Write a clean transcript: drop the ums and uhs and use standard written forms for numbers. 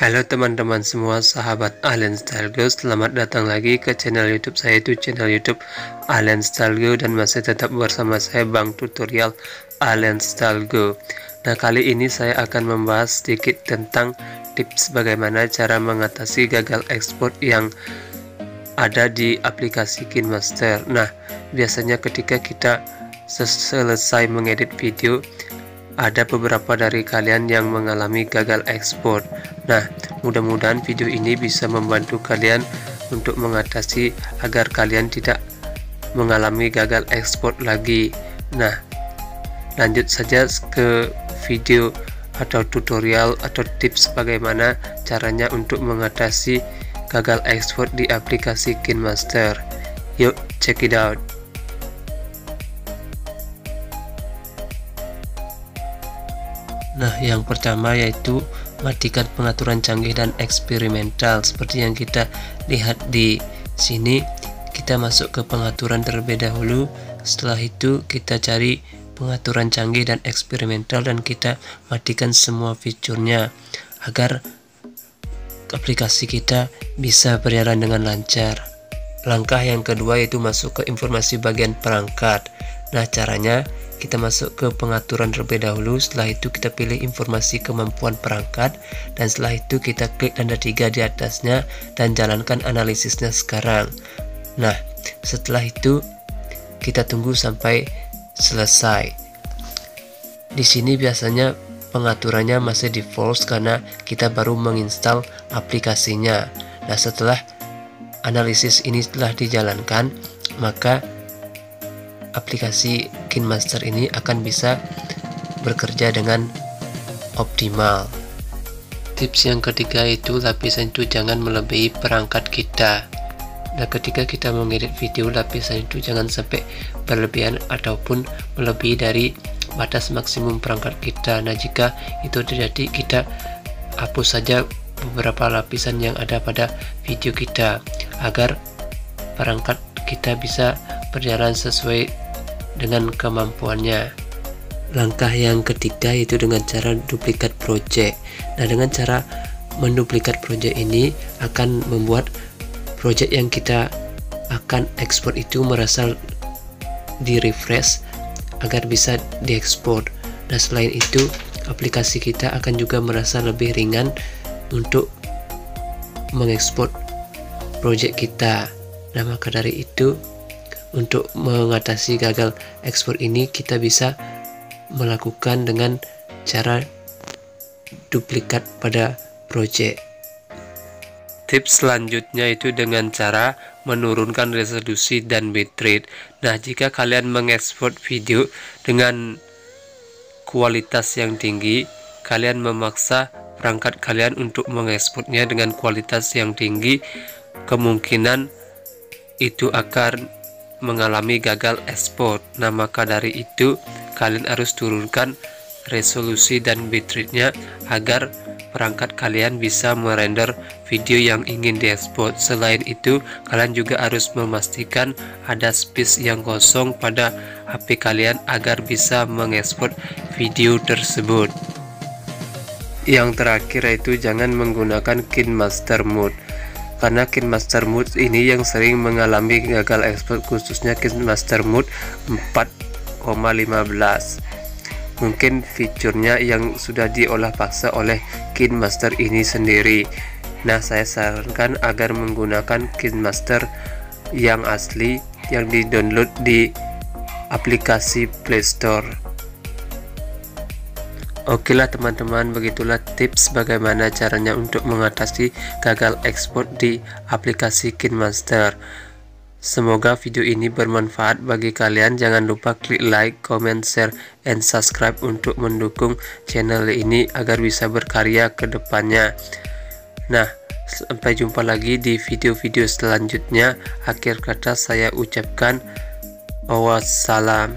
Halo teman-teman semua, sahabat Allen Style Go, selamat datang lagi ke channel YouTube saya, itu channel YouTube Allen Style Go, dan masih tetap bersama saya Bang Tutorial Allen Style Go. Nah, kali ini saya akan membahas sedikit tentang tips bagaimana cara mengatasi gagal ekspor yang ada di aplikasi KineMaster. Nah, biasanya ketika kita selesai mengedit video, ada beberapa dari kalian yang mengalami gagal ekspor. Nah, mudah-mudahan video ini bisa membantu kalian untuk mengatasi agar kalian tidak mengalami gagal ekspor lagi. Nah, lanjut saja ke video atau tutorial atau tips bagaimana caranya untuk mengatasi gagal ekspor di aplikasi KineMaster. Yuk, check it out. Nah, yang pertama yaitu matikan pengaturan canggih dan eksperimental. Seperti yang kita lihat di sini, kita masuk ke pengaturan terlebih dahulu. Setelah itu kita cari pengaturan canggih dan eksperimental dan kita matikan semua fiturnya agar aplikasi kita bisa berjalan dengan lancar. Langkah yang kedua yaitu masuk ke informasi bagian perangkat. Nah, caranya kita masuk ke pengaturan terlebih dahulu. Setelah itu kita pilih informasi kemampuan perangkat, dan setelah itu kita klik tanda 3 di atasnya dan jalankan analisisnya sekarang. Nah, setelah itu kita tunggu sampai selesai. Di sini biasanya pengaturannya masih default karena kita baru menginstal aplikasinya. Nah, setelah analisis ini telah dijalankan, maka aplikasi KineMaster ini akan bisa bekerja dengan optimal. Tips yang ketiga itu lapisan itu jangan melebihi perangkat kita. Nah, ketika kita mengedit video, lapisan itu jangan sampai berlebihan ataupun melebihi dari batas maksimum perangkat kita. Nah, jika itu terjadi, kita hapus saja beberapa lapisan yang ada pada video kita agar perangkat kita bisa berjalan sesuai dengan kemampuannya. Langkah yang ketiga itu dengan cara duplikat project. Nah, dengan cara menduplikat project ini akan membuat project yang kita akan ekspor itu merasa di refresh agar bisa diekspor. Nah, selain itu aplikasi kita akan juga merasa lebih ringan untuk mengekspor project kita. Nah, maka dari itu, untuk mengatasi gagal ekspor ini kita bisa melakukan dengan cara duplikat pada project. Tips selanjutnya itu dengan cara menurunkan resolusi dan bitrate. Nah, jika kalian mengekspor video dengan kualitas yang tinggi, kalian memaksa perangkat kalian untuk mengekspornya dengan kualitas yang tinggi, kemungkinan itu akan mengalami gagal ekspor. Nah, maka dari itu kalian harus turunkan resolusi dan bitrate-nya agar perangkat kalian bisa merender video yang ingin diekspor. Selain itu, kalian juga harus memastikan ada space yang kosong pada HP kalian agar bisa mengekspor video tersebut. Yang terakhir yaitu jangan menggunakan KineMaster Mode, karena KineMaster Mode ini yang sering mengalami gagal ekspor, khususnya KineMaster Mode 4,15. Mungkin fiturnya yang sudah diolah paksa oleh KineMaster ini sendiri. Nah, saya sarankan agar menggunakan KineMaster yang asli yang di-download di aplikasi Play Store. Oke lah teman-teman, begitulah tips bagaimana caranya untuk mengatasi gagal ekspor di aplikasi KineMaster. Semoga video ini bermanfaat bagi kalian. Jangan lupa klik like, comment, share, and subscribe untuk mendukung channel ini agar bisa berkarya ke depannya. Nah, sampai jumpa lagi di video-video selanjutnya. Akhir kata saya ucapkan wassalam.